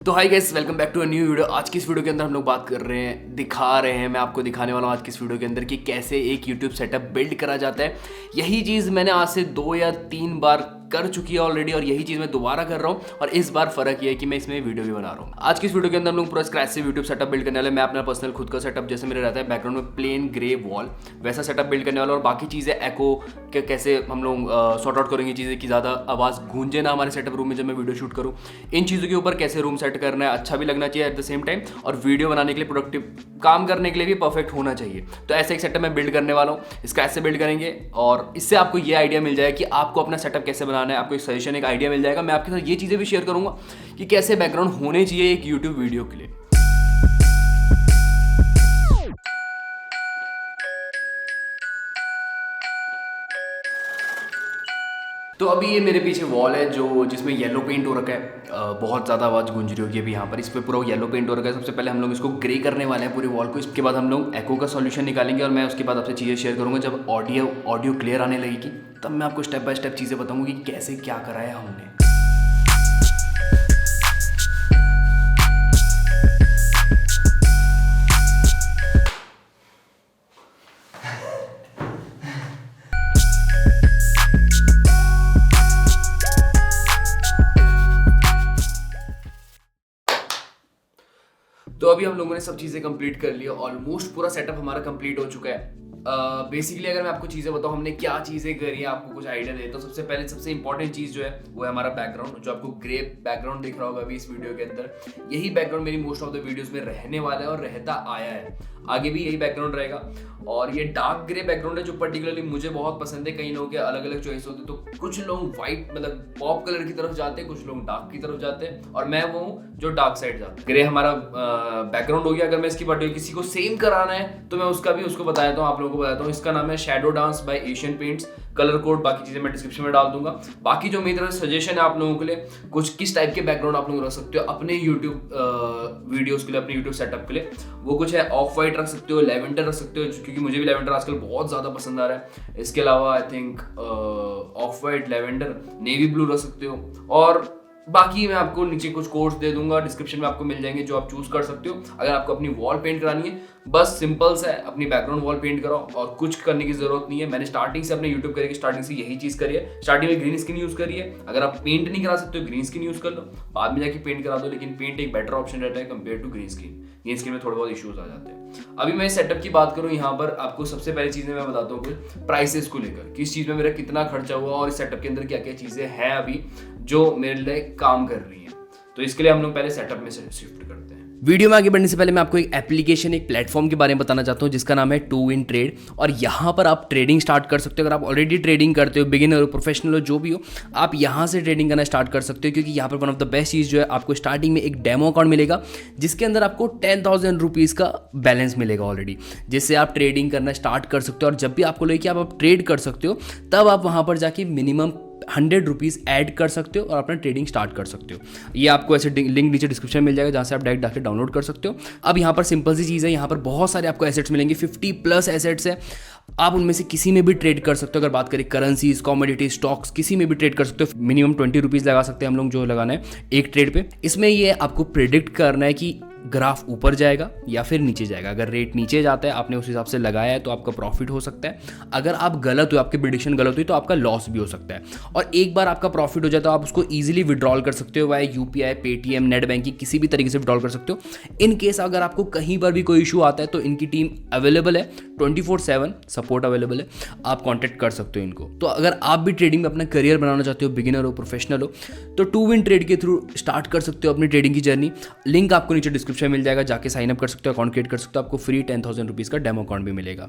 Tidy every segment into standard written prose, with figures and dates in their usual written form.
तो hi guys, welcome back to a new video. आज की इस वीडियो के अंदर हम लोग बात कर रहे हैं, दिखा रहे हैं, मैं आपको दिखाने वाला हूँ आज की इस वीडियो के अंदर कि कैसे एक YouTube सेटअप बिल्ड करा जाता है। यही चीज़ मैंने आज से 2 या 3 बार कर चुकी है ऑलरेडी और यही चीज़ मैं दोबारा कर रहा हूँ और इस बार फर्क ये है कि मैं इसमें वीडियो भी बना रहा हूँ। आज की इस वीडियो के अंदर हम लोग पूरा स्क्रैच से YouTube सेटअप बिल्ड करने वाले। मैं अपना पर्सनल खुद का सेटअप, जैसे मेरे रहता है बैकग्राउंड में प्लेन ग्रे वॉल, वैसा सेटअप बिल्ड करने वाला और बाकी चीज़ें एको के कैसे हम लोग सॉर्ट आउट करेंगे चीज़ें कि ज़्यादा आवाज़ गूंजे ना हमारे सेटअप रूम में जब मैं वीडियो शूट करूँ। इन चीज़ों के ऊपर कैसे रूम सेट करना है, अच्छा भी लगना चाहिए एट द सेम टाइम और वीडियो बनाने के लिए, प्रोडक्टिव काम करने के लिए भी परफेक्ट होना चाहिए। तो ऐसा एक सेटअप मैं बिल्ड करने वाला हूँ, स्क्रैच से बिल्ड करेंगे और इससे आपको ये आइडिया मिल जाएगा कि आपको अपना सेटअप कैसे बनाना है। आपको एक सजेशन, एक आइडिया मिल जाएगा। मैं आपके साथ ये चीज़ें भी शेयर करूँगा कि कैसे बैकग्राउंड होने चाहिए एक यूट्यूब वीडियो के लिए। तो अभी ये मेरे पीछे वॉल है जो जिसमें येलो पेंट हो रखा है। बहुत ज़्यादा आवाज़ गूंज रही होगी अभी यहाँ पर। इस पर पूरा येलो पेंट हो रखा है। सबसे पहले हम लोग इसको ग्रे करने वाले हैं पूरे वॉल को। इसके बाद हम लोग एको का सॉल्यूशन निकालेंगे और मैं उसके बाद आपसे चीज़ें शेयर करूँगा। जब ऑडियो क्लियर आने लगेगी तब मैं आपको स्टेप बाय स्टेप चीज़ें बताऊँगी कि कैसे क्या करा है हमने। तो अभी हम लोगों ने सब चीज़ें कंप्लीट कर लिया, ऑलमोस्ट पूरा सेटअप हमारा कंप्लीट हो चुका है। बेसिकली अगर मैं आपको चीज़ें बताऊँ हमने क्या चीज़ें करी है, आपको कुछ आइडिया दे, तो सबसे पहले सबसे इंपॉर्टेंट चीज़ जो है वो है हमारा बैकग्राउंड। जो आपको ग्रे बैकग्राउंड दिख रहा होगा अभी इस वीडियो के अंदर, यही बैकग्राउंड मेरी मोस्ट ऑफ द वीडियोस में रहने वाला है और रहता आया है, आगे भी यही बैकग्राउंड रहेगा। और ये डार्क ग्रे बैकग्राउंड है जो पर्टिकुलरली मुझे बहुत पसंद है। कई लोगों के अलग अलग चॉइस होते हैं, तो कुछ लोग व्हाइट मतलब पॉप कलर की तरफ जाते हैं, कुछ लोग डार्क की तरफ जाते हैं और मैं वो हूँ जो डार्क साइड जाता है। ग्रे हमारा बैकग्राउंड हो गया। अगर मैं इसकी पर्टिकुलर किसी को सेम कराना है तो मैं उसका भी उसको बता देता हूँ, आप लोगों को बताता हूँ। इसका नाम है shadow dance by Asian paints. Colour code बाकी चीजें मैं डिस्क्रिप्शन में डाल दूंगा। बाकी जो मेरी तरफ सजेशन है आप लोगों के लिए, कुछ किस टाइप के बैकग्राउंड आप लोग रख सकते हो अपने यूट्यूब वीडियोस के लिए, अपने यूट्यूब सेटअप के लिए, वो कुछ है ऑफ वाइट रख सकते हो, लेवेंडर रख सकते हो क्योंकि मुझे भी लेवेंडर आजकल बहुत ज़्यादा पसंद आ रहा है। इसके अलावा I think of white, lavender, navy blue रख सकते हो और बाकी मैं आपको नीचे कुछ कोड्स दे दूंगा, डिस्क्रिप्शन में आपको मिल जाएंगे जो आप चूज कर सकते हो। अगर आपको अपनी वॉल पेंट करानी है, बस सिंपल सा है, अपनी बैकग्राउंड वॉल पेंट कराओ और कुछ करने की जरूरत नहीं है। मैंने स्टार्टिंग से अपने यूट्यूब करियर की स्टार्टिंग से यही चीज करी है। स्टार्टिंग में ग्रीन स्क्रीन यूज करिए। अगर आप पेंट नहीं करा सकते हो ग्रीन स्क्रीन यूज कर लो, बाद में जाके पेंट करा दो, लेकिन पेंट एक बेटर ऑप्शन रहता है compare to green screen. Green screen में थोड़े बहुत इश्यूज आ जाते हैं। अभी मैं सेटअप की बात करूँ, यहाँ पर आपको सबसे पहली चीजें मैं बताता हूँ प्राइसेस को लेकर, किस चीज में मेरा कितना खर्चा हुआ और इस सेटअप के अंदर क्या क्या चीजें हैं अभी जो मेरे लिए काम कर रही हैं। तो इसके लिए हम लोग पहले सेटअप में शिफ्ट करते हैं। वीडियो में आगे बढ़ने से पहले मैं आपको एक एप्लीकेशन, एक प्लेटफॉर्म के बारे में बताना चाहता हूँ जिसका नाम है टू इन ट्रेड। और यहाँ पर आप ट्रेडिंग स्टार्ट कर सकते हो। अगर आप ऑलरेडी ट्रेडिंग करते हो, बिगिनर हो, प्रोफेशनल हो, जो भी हो, आप यहाँ से ट्रेडिंग करना स्टार्ट कर सकते हो क्योंकि यहाँ पर वन ऑफ द बेस्ट चीज़ जो है, आपको स्टार्टिंग में एक डेमो अकाउंट मिलेगा जिसके अंदर आपको 10,000 रुपीज़ का बैलेंस मिलेगा ऑलरेडी, जिससे आप ट्रेडिंग करना स्टार्ट कर सकते हो। और जब भी आपको लगे कि आप ट्रेड कर सकते हो, तब आप वहाँ पर जाके मिनिमम 100 रुपीज़ ऐड कर सकते हो और अपना ट्रेडिंग स्टार्ट कर सकते हो। ये आपको ऐसे लिंक नीचे डिस्क्रिप्शन में मिल जाएगा जहाँ से आप डायरेक्ट जाकर डाउनलोड कर सकते हो। अब यहाँ पर सिंपल सी चीज़ है, यहाँ पर बहुत सारे आपको एसेट्स मिलेंगे, 50+ एसेट्स है। आप उनमें से किसी में भी ट्रेड कर सकते हो। अगर बात करें करेंसीज, कमोडिटीज, स्टॉक्स, किसी में भी ट्रेड कर सकते हो। मिनिमम 20 रुपीज़ लगा सकते हैं हम लोग जो लगाना है एक ट्रेड पे। इसमें ये आपको प्रेडिक्ट करना है कि ग्राफ ऊपर जाएगा या फिर नीचे जाएगा। अगर रेट नीचे जाता है, आपने उस हिसाब से लगाया है, तो आपका प्रॉफिट हो सकता है। अगर आप गलत हो, आपकी प्रेडिक्शन गलत हुई, तो आपका लॉस भी हो सकता है। और एक बार आपका प्रॉफिट हो जाए तो आप उसको ईजिली विड्रॉल कर सकते हो via UPI, Paytm, net banking, किसी भी तरीके से विड्रॉल कर सकते हो। इन केस अगर आपको कहीं पर भी कोई इशू आता है तो इनकी टीम अवेलेबल है, 24/7 सपोर्ट अवेलेबल है, आप कॉन्टैक्ट कर सकते हो इनको। तो अगर आप भी ट्रेडिंग में अपना करियर बनाना चाहते हो, बिगिनर हो, प्रोफेशनल हो, तो टू विन ट्रेड के थ्रू स्टार्ट कर सकते हो अपनी ट्रेडिंग की जर्नी। लिंक आपको नीचे डिस्क्रिप्शन में मिल जाएगा, जाके साइन अप कर सकते हो, अकाउंट क्रिएट कर सकते हो। आपको फ्री 10,000 रुपीज़ का डेमो अकाउंट भी मिलेगा।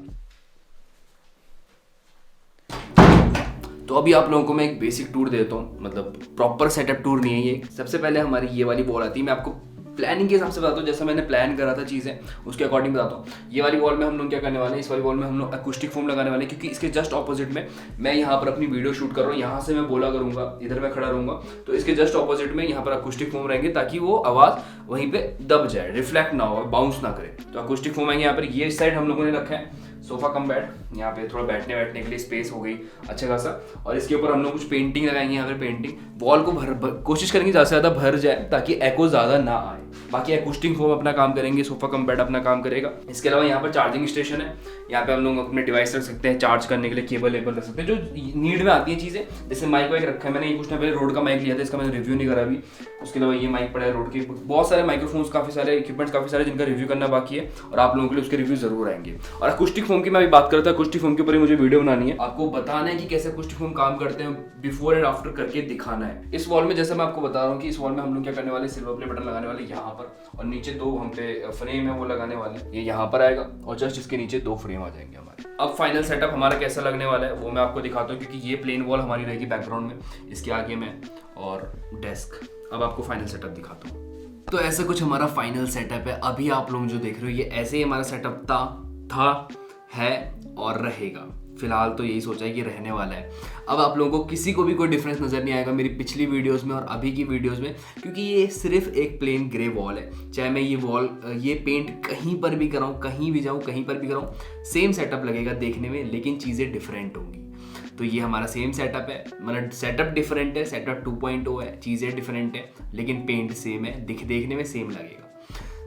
तो अभी आप लोगों को मैं एक बेसिक टूर देता हूँ, मतलब प्रॉपर सेटअप टूर नहीं है ये। सबसे पहले हमारी ये वाली वॉल आती है, मैं आपको प्लानिंग के हिसाब से बताता हूँ, जैसा मैंने प्लान करा था चीज़ें उसके अकॉर्डिंग बताता हूँ। ये वाली वॉल में हम लोग क्या करने वाले हैं, इस वाली वॉल में हम लोग अकूस्टिक फोम लगाने वाले हैं क्योंकि इसके जस्ट ऑपोजिट में मैं यहाँ पर अपनी वीडियो शूट कर रहा हूँ। यहाँ से मैं बोला करूँगा, इधर मैं खड़ा रहूँगा, तो इसके जस्ट ऑपोजिट में यहाँ पर अकूस्टिक फोम रहेंगे ताकि वो आवाज़ वहीं पे दब जाए, रिफ्लेक्ट ना हो, बाउंस ना करे। तो अकूस्टिक फोम आएंगे यहाँ पर। ये इस साइड हम लोगों ने रखा है सोफा कम बेड, यहाँ पे थोड़ा बैठने बैठने के लिए स्पेस हो गई अच्छा खासा। और इसके ऊपर हम लोग कुछ पेंटिंग लगाएंगे, यहाँ पे पेंटिंग वॉल को कोशिश करेंगे ज़्यादा से ज़्यादा भर जाए ताकि एको ज़्यादा ना आए। बाकी एक्ूस्टिक फोम अपना काम करेंगे, सोफा कम बेड अपना काम करेगा। इसके अलावा यहाँ पर चार्जिंग स्टेशन है, यहाँ पे हम लोग अपने डिवाइस रख सकते हैं, चार्ज करने के लिए केबल वेबल रख सकते हैं, जो नीड में आती है चीज़ें। जैसे माइक वाइक रखा है, मैंने ये कुछ टाइम पहले रोड का माइक लिया था, इसका मैंने रिव्यू नहीं करा अभी। उसके अलावा ये माइक पड़ा है रोड के, बहुत सारे माइक्रोफोन्स, काफ़ी सारे इक्विपमेंट्स काफ़ी सारे जिनका रिव्यू करना बाकी है और आप लोगों के लिए उसके रिव्यू जरूर आएंगे। और अकूस्टिक फोम की मैं अभी बात करता हूँ, अकूस्टिक फोम के ऊपर मुझे वीडियो बनानी है, आपको बताना है कि कैसे अकूस्टिक फोम काम करते हैं, बिफोर एंड आफ्टर करके दिखाना है। इस वॉल में जैसे मैं आपको बता रहा हूँ कि इस वॉल में हम लोग क्या करने वाले, सिल्वर प्ले बटन लगाने वाले यहाँ पर, और नीचे 2 हम पे फ्रेम है वो लगाने वाले, ये यहाँ पर आएगा और जस्ट इसके नीचे 2 फ्रेम आ जाएंगे हमारे। अब फाइनल सेटअप हमारा कैसा लगने वाला है वो मैं आपको दिखाता हूँ, क्योंकि ये प्लेन वॉल हमारी रहेगी बैकग्राउंड में, इसके आगे में और डेस्क। अब आपको फाइनल सेटअप दिखाता हूँ। तो ऐसा कुछ हमारा फाइनल सेटअप है। अभी आप लोग जो देख रहे हो ये ऐसे ही हमारा सेटअप था है और रहेगा। फिलहाल तो यही सोचा है कि रहने वाला है। अब आप लोगों को किसी को भी कोई डिफरेंस नज़र नहीं आएगा मेरी पिछली वीडियोस में और अभी की वीडियोस में, क्योंकि ये सिर्फ एक प्लेन ग्रे वॉल है। चाहे मैं ये पेंट कहीं पर भी कराऊँ, कहीं भी जाऊँ, कहीं पर भी कराऊँ, सेम सेटअप लगेगा देखने में, लेकिन चीज़ें डिफरेंट होंगी। तो ये हमारा सेम सेटअप है, मतलब सेटअप डिफरेंट है, सेटअप 2.0 है, चीज़ें डिफरेंट है, लेकिन पेंट सेम है, देखने में सेम लगेगा।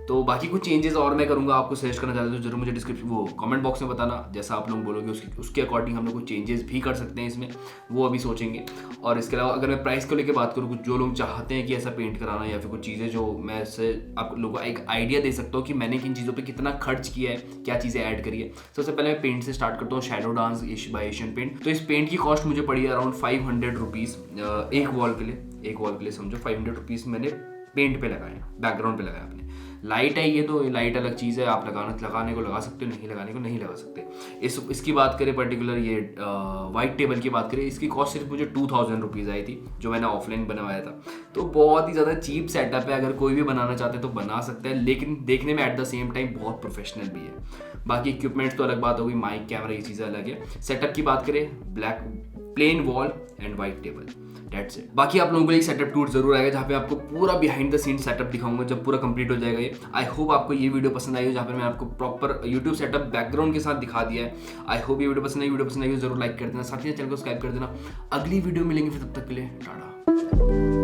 तो बाकी कुछ चेंजेस और मैं करूँगा, आपको सजेस्ट करना चाहते हो जरूर मुझे डिस्क्रिप्शन वो कमेंट बॉक्स में बताना, जैसा आप लोग बोलोगे उसके अकॉर्डिंग हम लोग कुछ चेंजेस भी कर सकते हैं इसमें, वो अभी सोचेंगे। और इसके अलावा अगर मैं प्राइस को लेकर बात करूँ, कुछ जो लोग चाहते हैं कि ऐसा पेंट कराना या फिर कुछ चीज़ें जो मैं इससे आप लोगों को एक आइडिया दे सकता हूँ कि मैंने किन चीज़ों पर कितना खर्च किया है, क्या चीज़ें ऐड करी है। सबसे पहले मैं पेंट से स्टार्ट करता हूँ, shadow dance by Asian paint. तो इस पेंट की कॉस्ट मुझे पड़ी अराउंड 500 रुपीज़ एक वॉल के लिए समझो 500 रुपीज़ मैंने पेंट पे लगाए, बैकग्राउंड पे लगाया अपने। लाइट है ये, तो लाइट अलग चीज़ है, आप लगाने को लगा सकते हो, नहीं लगाने को नहीं लगा सकते। इसकी बात करें पर्टिकुलर ये वाइट टेबल की बात करें, इसकी कॉस्ट सिर्फ मुझे 2000 रुपीज़ आई थी, जो मैंने ऑफलाइन बनवाया था। तो बहुत ही ज़्यादा चीप सेटअप है, अगर कोई भी बनाना चाहते हैं तो बना सकते हैं, लेकिन देखने में एट द सेम टाइम बहुत प्रोफेशनल भी है। बाकी इक्विपमेंट्स तो अलग बात होगी, माइक कैमरा ये चीज़ें अलग है। सेटअप की बात करें, plain wall and white table, that's it. बाकी आप लोगों को एक सेटअप टूर जरूर आएगा, जहाँ पे आपको पूरा बिहाइंड द सीन सेटअप दिखाऊंगा जब पूरा कंप्लीट हो जाएगा ये। आई होप आपको ये वीडियो पसंद आई हो, जहाँ पर मैं आपको प्रॉपर यूट्यूब सेटअप बैकग्राउंड के साथ दिखा दिया है। आई होप ये वीडियो पसंद आई हो जरूर लाइक कर देना, साथ ही चैनल को सब्सक्राइब कर देना। अगली वीडियो मिलेंगे फिर, तब तक के लिए टाटा।